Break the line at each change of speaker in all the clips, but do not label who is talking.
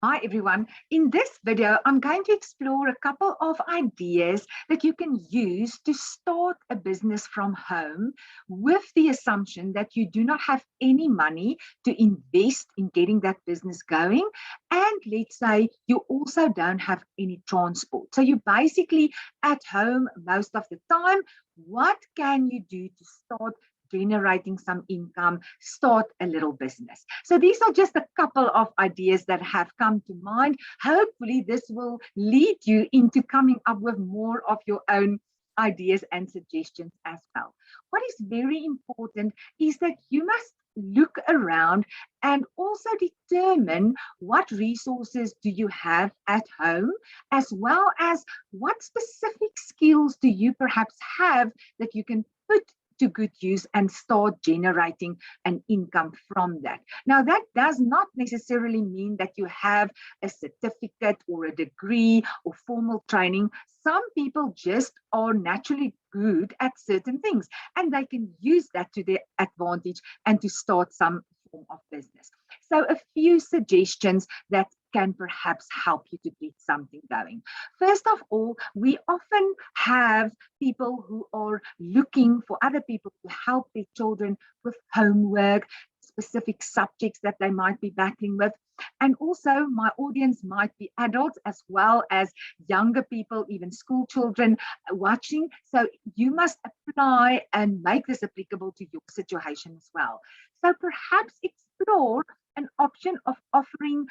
Hi everyone. In this video, I'm going to explore a couple of ideas that you can use to start a business from home with the assumption that you do not have any money to invest in getting that business going. And let's say you also don't have any transport. So you're basically at home most of the time. What can you do to start generating some income, start a little business? So these are just a couple of ideas that have come to mind. Hopefully this will lead you into coming up with more of your own ideas and suggestions as well. What is very important is that you must look around and also determine what resources do you have at home, as well as what specific skills do you perhaps have that you can put to good use and start generating an income from that. Now, that does not necessarily mean that you have a certificate or a degree or formal training. Some people just are naturally good at certain things and they can use that to their advantage and to start some form of business. So a few suggestions that can perhaps help you to get something going. First of all, we often have people who are looking for other people to help their children with homework, specific subjects that they might be battling with. And also my audience might be adults as well as younger people, even school children watching. So you must apply and make this applicable to your situation as well. So perhaps explore an option of offering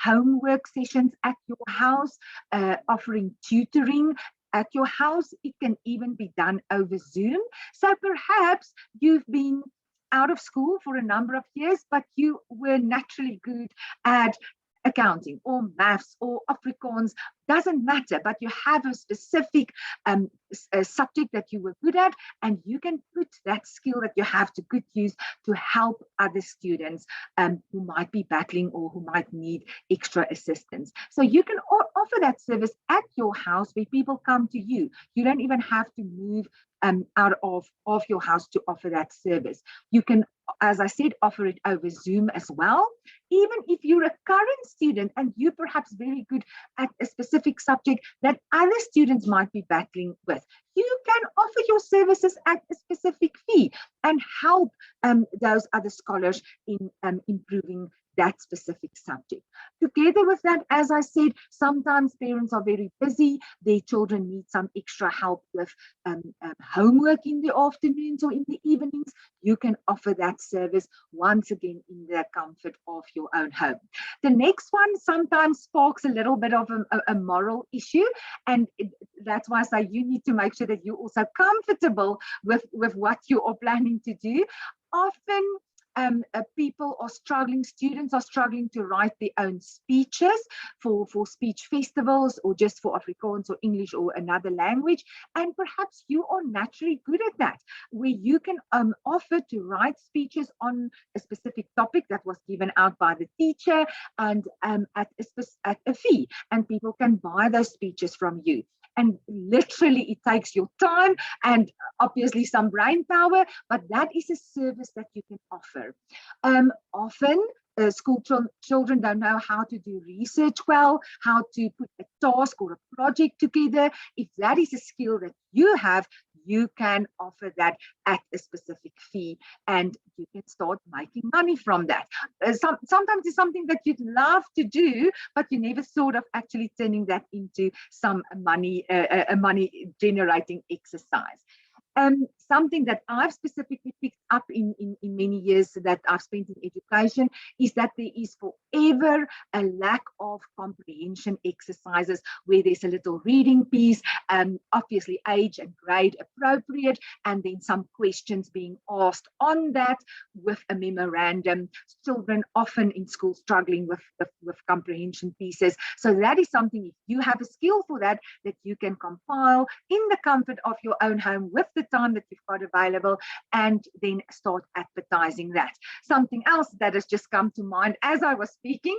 homework sessions at your house, offering tutoring at your house. It can even be done over Zoom. So perhaps you've been out of school for a number of years, but you were naturally good at accounting or maths or Afrikaans, doesn't matter, but you have a specific a subject that you were good at, and you can put that skill that you have to good use to help other students who might be battling or who might need extra assistance. So you can offer that service at your house where people come to you. You don't even have to move out of your house to offer that service. You can, as I said, offer it over Zoom as well. Even if you're a current student and you're perhaps very good at a specific subject that other students might be battling with, you can offer your services at a specific fee and help those other scholars in improving that specific subject. Together with that, as I said, sometimes parents are very busy. Their children need some extra help with homework in the afternoons or in the evenings. You can offer that service once again in the comfort of your own home. The next one sometimes sparks a little bit of a moral issue, and that's why I say you need to make sure that you're also comfortable with what you are planning to do. Often people are struggling, students are struggling to write their own speeches for speech festivals or just for Afrikaans or English or another language. And perhaps you are naturally good at that, where you can offer to write speeches on a specific topic that was given out by the teacher and at a fee, and people can buy those speeches from you. And literally it takes your time and obviously some brain power, but that is a service that you can offer. Often school children don't know how to do research well, how to put a task or a project together. If that is a skill that you have, you can offer that at a specific fee and you can start making money from that. Sometimes it's something that you'd love to do, but you never thought of actually turning that into some money, a money generating exercise. Something that I've specifically picked up in many years that I've spent in education is that there is forever a lack of comprehension exercises where there's a little reading piece, obviously age and grade appropriate, and then some questions being asked on that with a memorandum. Children often in school struggling with comprehension pieces. So that is something, if you have a skill for that, that you can compile in the comfort of your own home with the time that you've got available, and then start advertising that. Something else that has just come to mind as I was speaking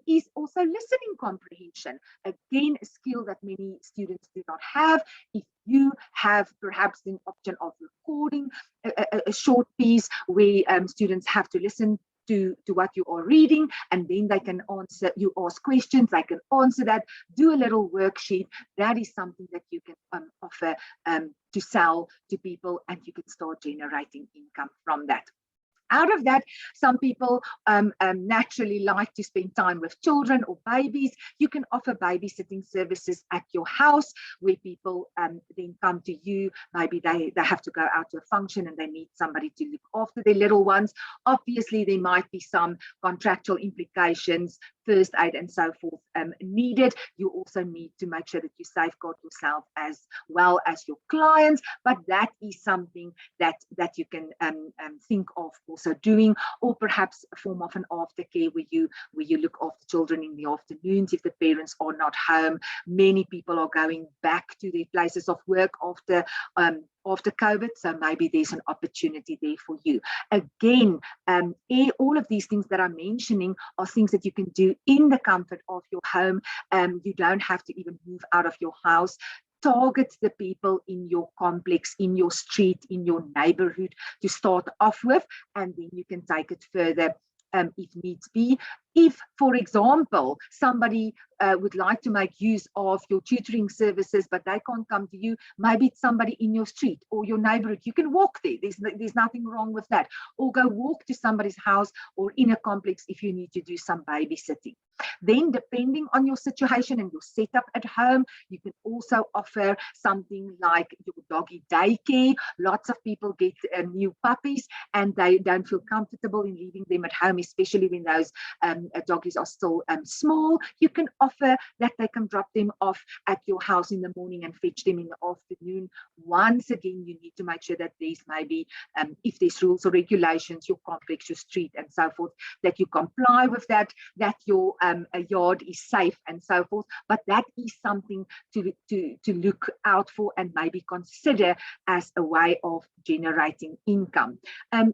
is also listening comprehension. Again, a skill that many students do not have. If you have perhaps the option of recording a short piece where students have to listen to what you are reading, and then they can answer. You ask questions, they can answer that. Do a little worksheet. That is something that you can offer to sell to people, and you can start generating income from that. Out of that, some people naturally like to spend time with children or babies. You can offer babysitting services at your house, where people then come to you. Maybe they have to go out to a function and they need somebody to look after their little ones. Obviously, there might be some contractual implications, first aid and so forth needed. You also need to make sure that you safeguard yourself as well as your clients, but that is something that you can think of also doing, or perhaps a form of an aftercare where you look after children in the afternoons if the parents are not home. Many people are going back to their places of work after COVID, so maybe there's an opportunity there for you. Again, all of these things that I'm mentioning are things that you can do in the comfort of your home. You don't have to even move out of your house. Target the people in your complex, in your street, in your neighborhood to start off with, and then you can take it further if needs be. If, for example, somebody would like to make use of your tutoring services, but they can't come to you, maybe it's somebody in your street or your neighborhood. You can walk there. There's nothing wrong with that. Or go walk to somebody's house or in a complex if you need to do some babysitting. Then, depending on your situation and your setup at home, you can also offer something like your doggy daycare. Lots of people get new puppies and they don't feel comfortable in leaving them at home, especially when those doggies are still small. You can offer that they can drop them off at your house in the morning and fetch them in the afternoon. Once again, you need to make sure that there's maybe, if there's rules or regulations, your complex, your street and so forth, that you comply with that your yard is safe and so forth. But that is something to look out for and maybe consider as a way of generating income.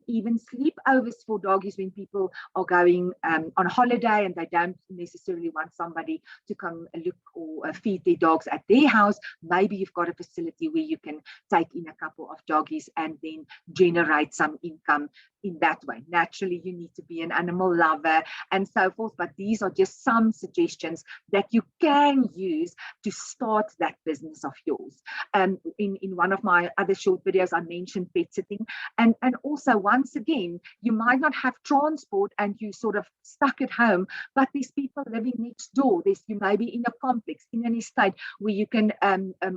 Even sleepovers for doggies when people are going on holiday and they don't necessarily want somebody to come look or feed their dogs at their house. Maybe you've got a facility where you can take in a couple of doggies and then generate some income in that way. Naturally, you need to be an animal lover and so forth, but these are just some suggestions that you can use to start that business of yours. In one of my other short videos, I mentioned pet sitting, and also, once again, you might not have transport and you sort of stuck at home, but there's people living next door. You may be in a complex, in an estate where you can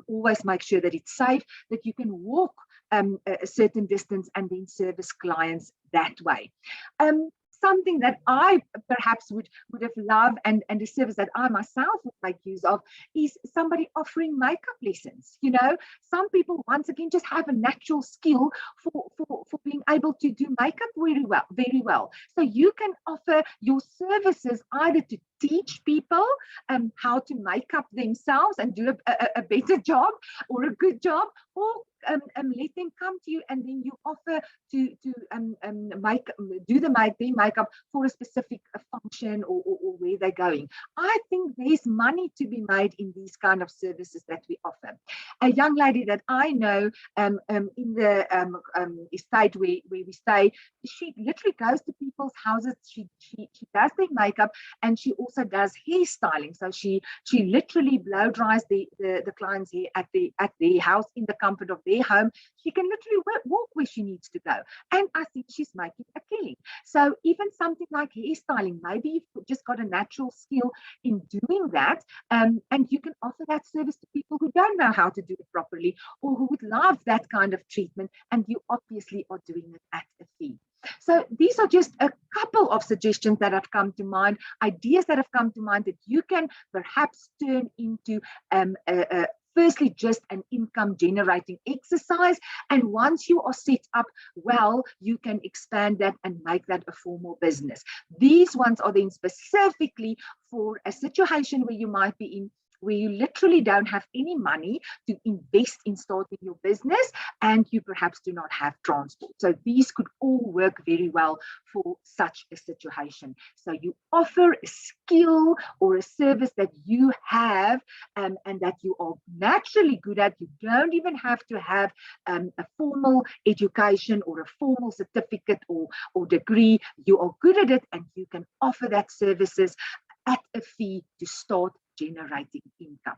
always make sure that it's safe, that you can walk a certain distance and then service clients that way. Something that I perhaps would have loved, and a service that I myself would make use of, is somebody offering makeup lessons. You know, some people, once again, just have a natural skill for being able to do makeup very well. So you can offer your services either to teach people how to make up themselves and do a better job or a good job, or let them come to you and then you offer to do their makeup for a specific function or where they're going. I think there's money to be made in these kind of services that we offer. A young lady that I know in the estate where we stay, she literally goes to people's houses. She does their makeup and she also does hairstyling. So she literally blow dries the client's hair at their house in the comfort of their home. She can literally walk where she needs to go, and I think she's making a killing. So even something like hairstyling, maybe you've just got a natural skill in doing that, and you can offer that service to people who don't know how to do it properly or who would love that kind of treatment, and you obviously are doing it at a fee. So these are just a couple of suggestions that have come to mind, ideas that have come to mind that you can perhaps turn into firstly just an income generating exercise, and once you are set up well, you can expand that and make that a formal business. These ones are then specifically for a situation where you might be in where you literally don't have any money to invest in starting your business, and you perhaps do not have transport. So these could all work very well for such a situation. So you offer a skill or a service that you have, and that you are naturally good at. You don't even have to have a formal education or a formal certificate or degree. You are good at it, and you can offer that services at a fee to start generating income.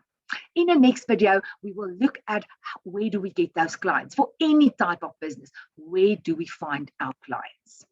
In the next video, we will look at where do we get those clients for any type of business. Where do we find our clients?